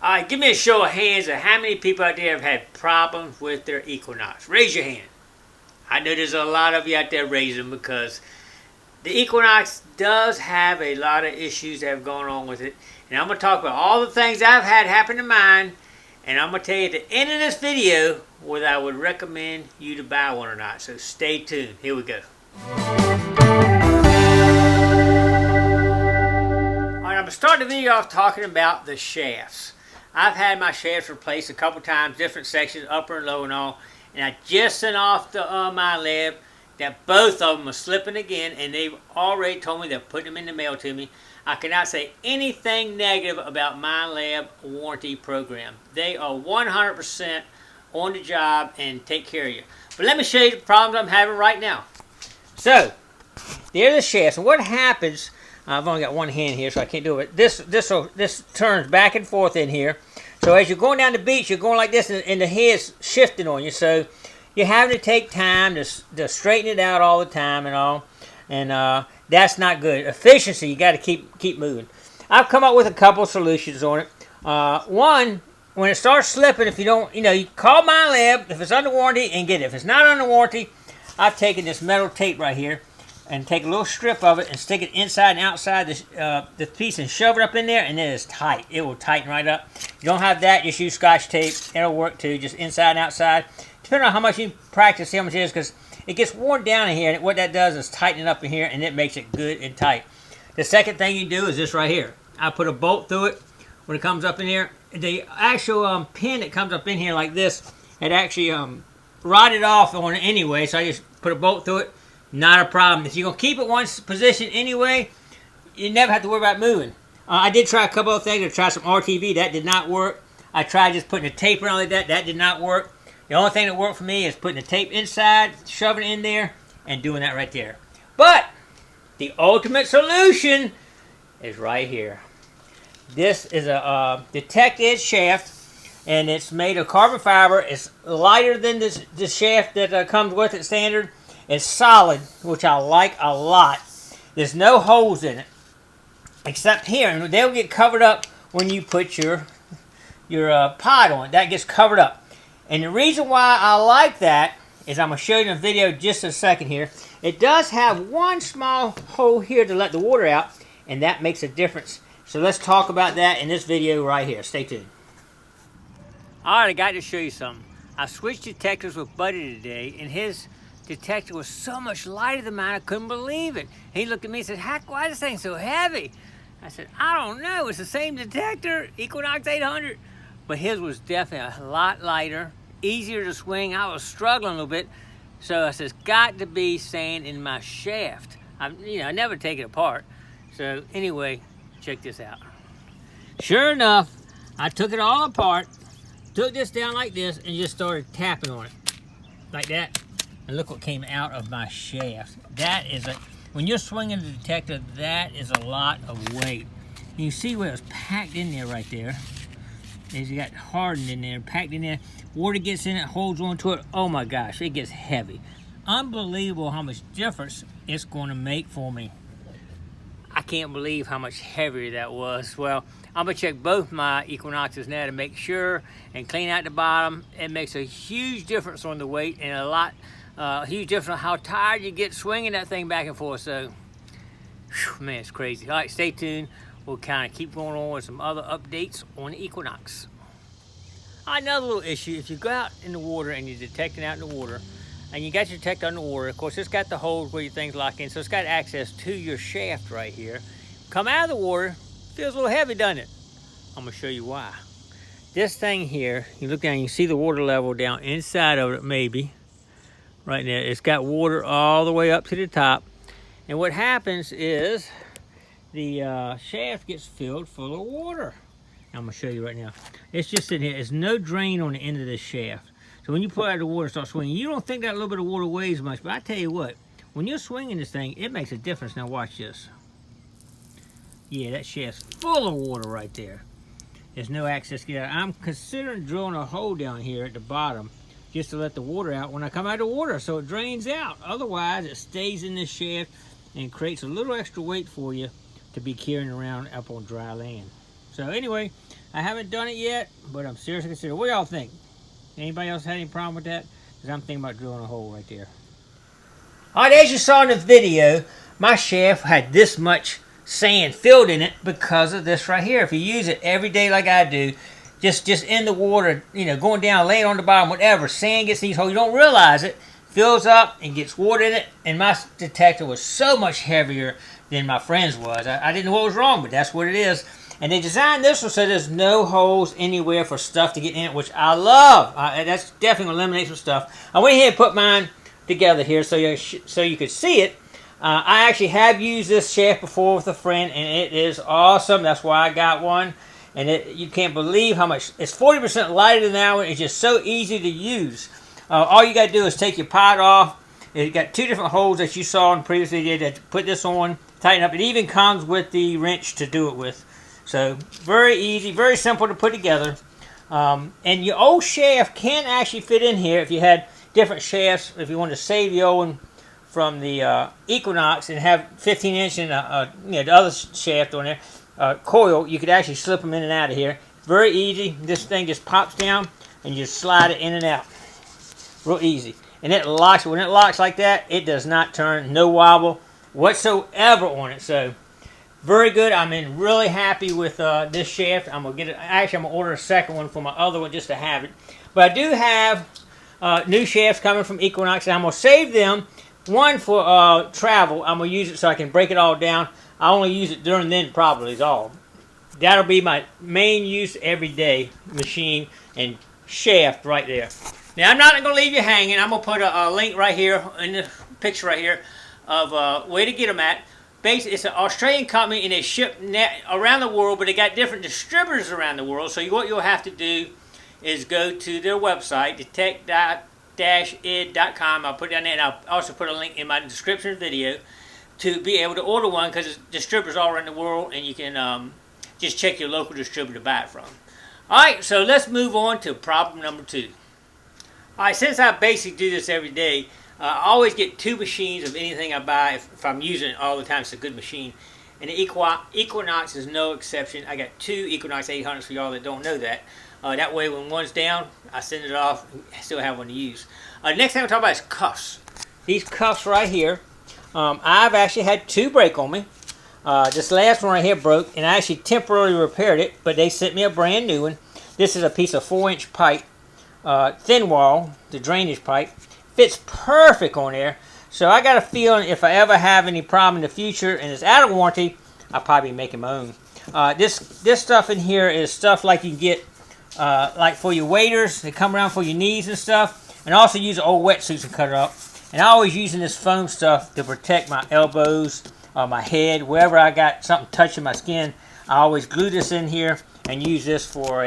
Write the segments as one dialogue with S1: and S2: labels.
S1: All right, give me a show of hands of how many people out there have had problems with their Equinox. Raise your hand. I know there's a lot of you out there raising because the Equinox does have a lot of issues that have gone on with it. And I'm going to talk about all the things I've had happen to mine. And I'm going to tell you at the end of this video whether I would recommend you to buy one or not. So stay tuned. Here we go. Alright, I'm going to start the video off talking about the shafts. I've had my shafts replaced a couple times, different sections, upper and lower and all. And I just sent off to my lab that both of them are slipping again. And they've already told me they're putting them in the mail to me. I cannot say anything negative about my lab warranty program. They are 100% on the job and take care of you. But let me show you the problems I'm having right now. So, there are the shafts. And what happens... I've only got one hand here, so I can't do it. This turns back and forth in here. So as you're going down the beach, you're going like this, and the head's shifting on you. So you're having to take time to straighten it out all the time and all. And that's not good. Efficiency, you got to keep moving. I've come up with a couple solutions on it. One, when it starts slipping, if you don't, you call my lab if it's under warranty and get it. If it's not under warranty, I've taken this metal tape right here and take a little strip of it and stick it inside and outside the piece and shove it up in there, and then it's tight. It will tighten right up. If you don't have that, just use Scotch tape. It'll work too, just inside and outside. Depending on how much you practice, see how much it is, because it gets worn down in here, and what that does is tighten it up in here, and it makes it good and tight. The second thing you do is this right here. I put a bolt through it when it comes up in here. The actual pin that comes up in here like this, it actually rotted off on it anyway, so I just put a bolt through it. Not a problem. If you're going to keep it one position anyway, you never have to worry about moving. I did try a couple of things. I tried some RTV. That did not work. I tried just putting a tape around like that. That did not work. The only thing that worked for me is putting the tape inside, shoving it in there, and doing that right there. But the ultimate solution is right here. This is a detect-edge shaft, and it's made of carbon fiber. It's lighter than this shaft that comes with it standard. It's solid, which I like a lot. There's no holes in it, except here, and they'll get covered up when you put your pod on. That gets covered up. And the reason why I like that is I'm going to show you in the video just a second here. It does have one small hole here to let the water out, and that makes a difference. So let's talk about that in this video right here. Stay tuned. Alright, I got to show you something. I switched detectors with Buddy today, and his detector was so much lighter than mine, I couldn't believe it. He looked at me and said, "Heck, why is this thing so heavy?" I said, "I don't know. It's the same detector, Equinox 800. But his was definitely a lot lighter, easier to swing. I was struggling a little bit. So I said, it's got to be staying in my shaft. I never take it apart. So anyway, check this out. Sure enough, I took it all apart, took this down like this, and just started tapping on it. Like that. And look what came out of my shaft. That is when you're swinging the detector, that is a lot of weight. You see where it was packed in there right there. As you got hardened in there, packed in there. Water gets in it, holds onto it. Oh my gosh, it gets heavy. Unbelievable how much difference it's going to make for me. I can't believe how much heavier that was. Well, I'm going to check both my Equinoxes now to make sure and clean out the bottom. It makes a huge difference on the weight and huge difference on how tired you get swinging that thing back and forth. So, whew, man, it's crazy. All right, stay tuned. We'll kind of keep going on with some other updates on the Equinox. Another little issue, if you go out in the water and you're detecting out in the water, and you got your detector on the water, of course, it's got the holes where your things lock in, so it's got access to your shaft right here. Come out of the water, feels a little heavy, doesn't it? I'm going to show you why. This thing here, you look down, you see the water level down inside of it, maybe. Right there, it's got water all the way up to the top. And what happens is the shaft gets filled full of water. I'm going to show you right now. It's just sitting here. There's no drain on the end of this shaft. So when you pull out the water and start swinging, you don't think that little bit of water weighs much. But I tell you what, when you're swinging this thing, it makes a difference. Now watch this. Yeah, that shaft's full of water right there. There's no access to get out. I'm considering drilling a hole down here at the bottom just to let the water out when I come out of the water so it drains out. Otherwise, it stays in this shaft and creates a little extra weight for you to be carrying around up on dry land. So anyway, I haven't done it yet, but I'm seriously considering. What y'all think? Anybody else had any problem with that? Because I'm thinking about drilling a hole right there. Alright, as you saw in the video, my shaft had this much sand filled in it because of this right here. If you use it every day like I do, just in the water, you know, going down, laying on the bottom, whatever, sand gets in these holes, you don't realize it, fills up and gets water in it, and my detector was so much heavier than my friend's was. I didn't know what was wrong, but that's what it is. And they designed this one so there's no holes anywhere for stuff to get in it, which I love. That's definitely going to eliminate some stuff. I went ahead and put mine together here so you could see it. I actually have used this shaft before with a friend, and it is awesome. That's why I got one. And you can't believe how much. It's 40% lighter than that one. It's just so easy to use. All you got to do is take your pot off. It got two different holes that you saw in the previous video. Put this on, tighten up. It even comes with the wrench to do it with. So very easy, very simple to put together. And your old shaft can actually fit in here if you had different shafts. If you want to save your old one from the Equinox and have 15-inch and the other shaft on there, coil, you could actually slip them in and out of here. Very easy. This thing just pops down and you just slide it in and out. Real easy. And it locks. When it locks like that, it does not turn. No wobble whatsoever on it. So very good. I'm really happy with this shaft. I'm gonna get it. Actually, I'm gonna order a second one for my other one just to have it. But I do have new shafts coming from Equinox, and I'm gonna save them. One for travel. I'm gonna use it so I can break it all down. I only use it during then, probably is all. That'll be my main use every day machine and shaft right there. Now I'm not gonna leave you hanging. I'm gonna put a link right here in the picture right here of where to get them at. Basically, it's an Australian company, and they ship around the world, but they got different distributors around the world. So what you'll have to do is go to their website, detect-id.com. I'll put it down there, and I'll also put a link in my description of the video to be able to order one, because it's distributors all around the world, and you can just check your local distributor to buy it from. Alright, so let's move on to problem number 2. Alright, since I basically do this every day, I always get 2 machines of anything I buy if I'm using it all the time. It's a good machine. And the Equinox is no exception. I got 2 Equinox 800s for y'all that don't know that. That way when one's down, I send it off, I still have one to use. Next thing I'm talking about is cuffs. These cuffs right here, I've actually had 2 break on me. This last one right here broke, and I actually temporarily repaired it, but they sent me a brand new one. This is a piece of 4-inch pipe, thin wall, the drainage pipe. Fits perfect on there. So I got a feeling if I ever have any problem in the future and it's out of warranty, I'll probably be making my own. This stuff in here is stuff like you can get like for your waders. They come around for your knees and stuff. And also use old wetsuits and cut it up. And I'm always using this foam stuff to protect my elbows, my head, wherever I got something touching my skin. I always glue this in here and use this for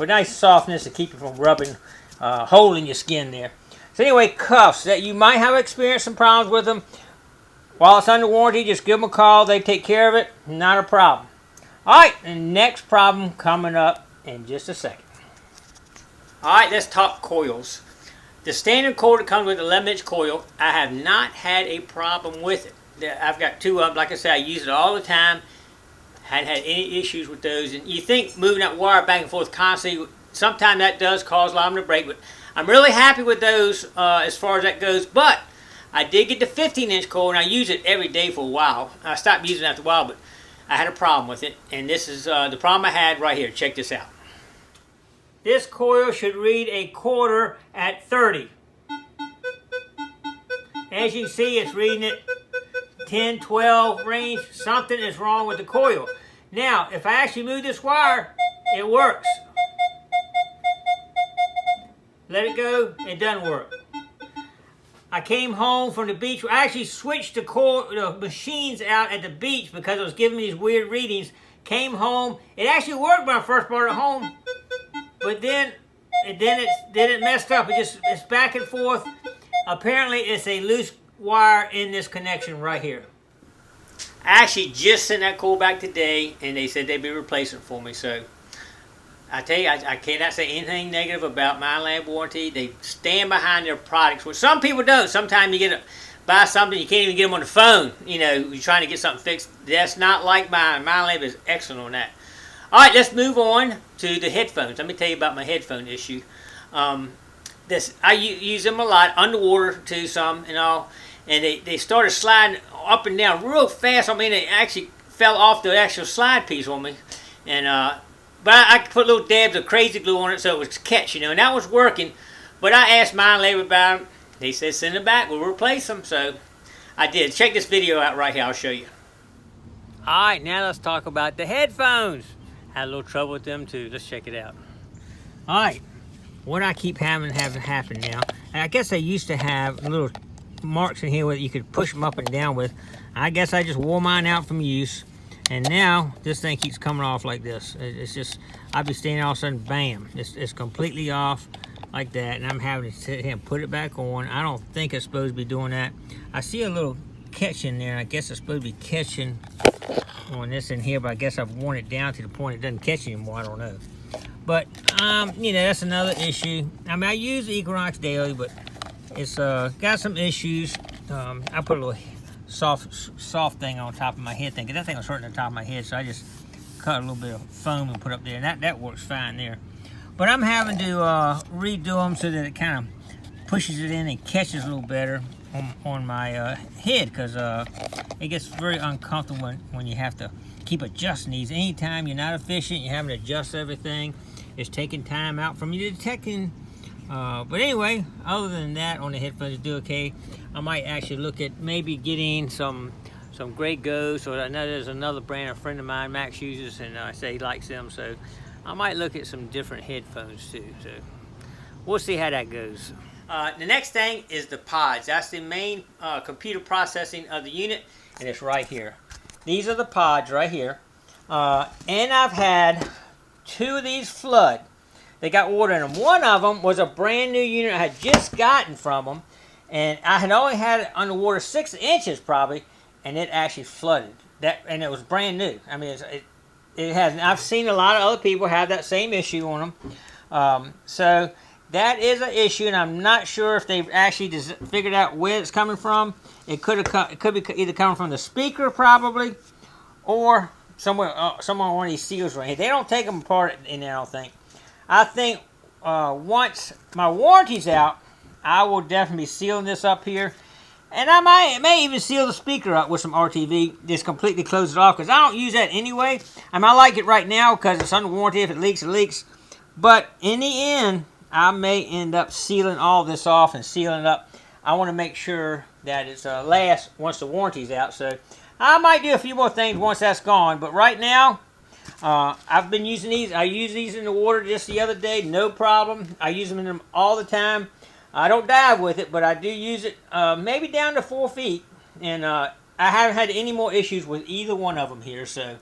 S1: nice softness to keep you from rubbing hole in your skin there. So anyway, cuffs that you might have experienced some problems with them. While it's under warranty, just give them a call. They take care of it. Not a problem. Alright, and next problem coming up in just a second. Alright, let's talk coils. The standard coil that comes with the 11-inch coil, I have not had a problem with it. I've got 2 of them. Like I said, I use it all the time. Hadn't had any issues with those. And you think moving that wire back and forth constantly, sometimes that does cause a lot of them to break. But I'm really happy with those as far as that goes. But I did get the 15-inch coil, and I use it every day for a while. I stopped using it after a while, but I had a problem with it. And this is the problem I had right here. Check this out. This coil should read a quarter at 30. As you can see, it's reading it 10, 12 range. Something is wrong with the coil. Now, if I actually move this wire, it works. Let it go, it doesn't work. I came home from the beach. I actually switched the machines out at the beach because it was giving me these weird readings. Came home. It actually worked when I first brought it home. But then it messed up. It's back and forth. Apparently, it's a loose wire in this connection right here. I actually just sent that coil back today, and they said they'd be replacing it for me. So I tell you, I cannot say anything negative about my lab warranty. They stand behind their products, which some people don't. Sometimes you buy something, you can't even get them on the phone. You know, you're trying to get something fixed. That's not like mine. My lab is excellent on that. All right, let's move on to the headphones. Let me tell you about my headphone issue. I use them a lot, underwater too, some and all, and they started sliding up and down real fast. I mean, they actually fell off the actual slide piece on me, and but I put little dabs of crazy glue on it so it would catch, and that was working. But I asked my labor about it. They said send them back, we'll replace them. So I did. Check this video out right here. I'll show you. All right, now let's talk about the headphones. Had a little trouble with them too. Let's check it out. All right, what I keep having happen now, I guess I used to have little marks in here where you could push them up and down with. I guess I just wore mine out from use, and now this thing keeps coming off like this. It's just, I'll be standing all of a sudden, bam, it's completely off like that, and I'm having to sit here and put it back on. I don't think it's supposed to be doing that. I see a little catch in there. I guess it's supposed to be catching on this in here, but I guess I've worn it down to the point it doesn't catch anymore. I don't know. But, that's another issue. I mean, I use the Equinox daily, but it's got some issues. I put a little soft thing on top of my head thing, because that thing was hurting the top of my head, so I just cut a little bit of foam and put up there, and that works fine there. But I'm having to redo them so that it kind of pushes it in and catches a little better on my head, because it gets very uncomfortable when you have to keep adjusting these. Anytime you're not efficient, you're having to adjust everything. It's taking time out from you detecting. But anyway, other than that, on the headphones do okay. I might actually look at maybe getting some Grey Ghosts, or I know there's another brand a friend of mine, Max, uses, and I say he likes them, so I might look at some different headphones too. So we'll see how that goes. The next thing is the pods. That's the main computer processing of the unit, and it's right here. These are the pods right here. And I've had 2 of these flood. They got water in them. One of them was a brand new unit I had just gotten from them, and I had only had it underwater 6 inches probably, and it actually flooded. And it was brand new. I mean, it has. I've seen a lot of other people have that same issue on them. So that is an issue, and I'm not sure if they've actually figured out where it's coming from. It could be either coming from the speaker probably, or somewhere on one of these seals right here. They don't take them apart in there, I don't think. I think once my warranty's out, I will definitely be sealing this up here, and I may even seal the speaker up with some RTV. Just completely close it off, because I don't use that anyway. I mean, I like it right now because it's under warranty. If it leaks, it leaks. But in the end, I may end up sealing all this off and sealing it up. I want to make sure that it's lasts once the warranty's out. So I might do a few more things once that's gone. But right now, I've been using these. I used these in the water just the other day, no problem. I use them in them all the time. I don't dive with it, but I do use it maybe down to 4 feet. And I haven't had any more issues with either one of them here. So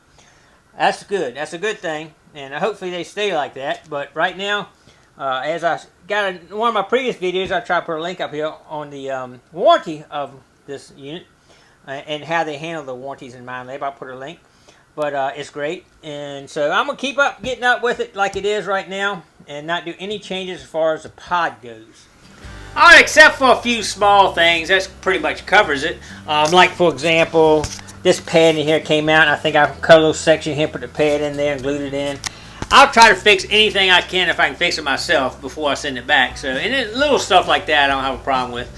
S1: that's good. That's a good thing. And hopefully they stay like that. But right now, as I got in one of my previous videos, I tried to put a link up here on the warranty of this unit and how they handle the warranties in MindLab. I'll put a link. But it's great. And so I'm going to keep getting up with it like it is right now and not do any changes as far as the pod goes. Alright, except for a few small things, that pretty much covers it. Like, for example, this pad in here came out, and I think I cut a little section here, put the pad in there, and glued it in. I'll try to fix anything I can if I can fix it myself before I send it back. So, and then little stuff like that I don't have a problem with.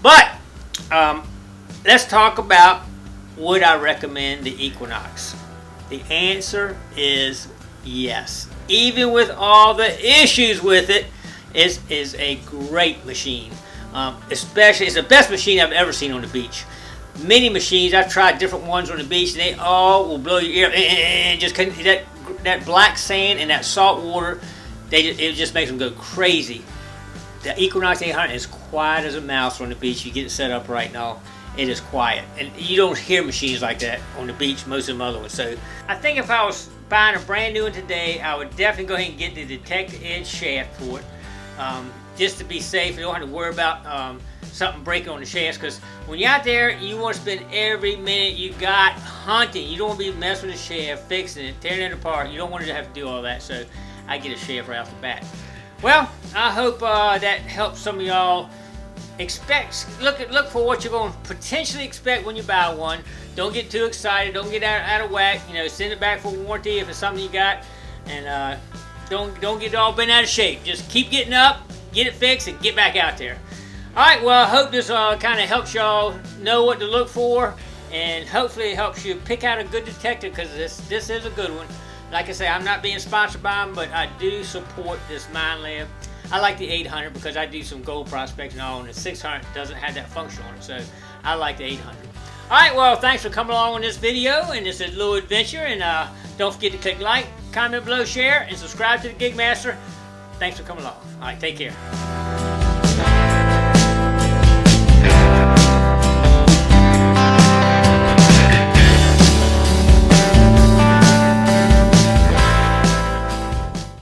S1: But, let's talk about would I recommend the Equinox. The answer is yes. Even with all the issues with it, it is a great machine. Especially, it's the best machine I've ever seen on the beach. Many machines, I've tried different ones on the beach, and they all will blow your ear. And just that black sand and that salt water, it just makes them go crazy. The Equinox 800 is quiet as a mouse on the beach. You get it set up right now. It is quiet, and you don't hear machines like that on the beach, most of them other ones. So I think if I was buying a brand new one today, I would definitely go ahead and get the Detect Edge shaft for it, just to be safe. You don't have to worry about something breaking on the shafts, because when you're out there, you want to spend every minute you got hunting. You don't want to be messing with the shaft, fixing it, tearing it apart. You don't want to have to do all that, so I get a shaft right off the bat. Well, I hope that helps some of y'all look for what you're going to potentially expect when you buy one. Don't get too excited. Don't get out of whack. You know, send it back for warranty if it's something you got, and don't get it all bent out of shape. Just keep getting up, get it fixed, and get back out there. All right. Well, I hope this kind of helps y'all know what to look for, and hopefully it helps you pick out a good detective, because this is a good one. Like I say, I'm not being sponsored by them, but I do support this mine lab. I like the 800 because I do some gold prospecting and all, and the 600 doesn't have that function on it, so I like the 800. All right, well, thanks for coming along on this video and this little adventure, and don't forget to click like, comment below, share, and subscribe to the Gigmaster. Thanks for coming along. All right, take care.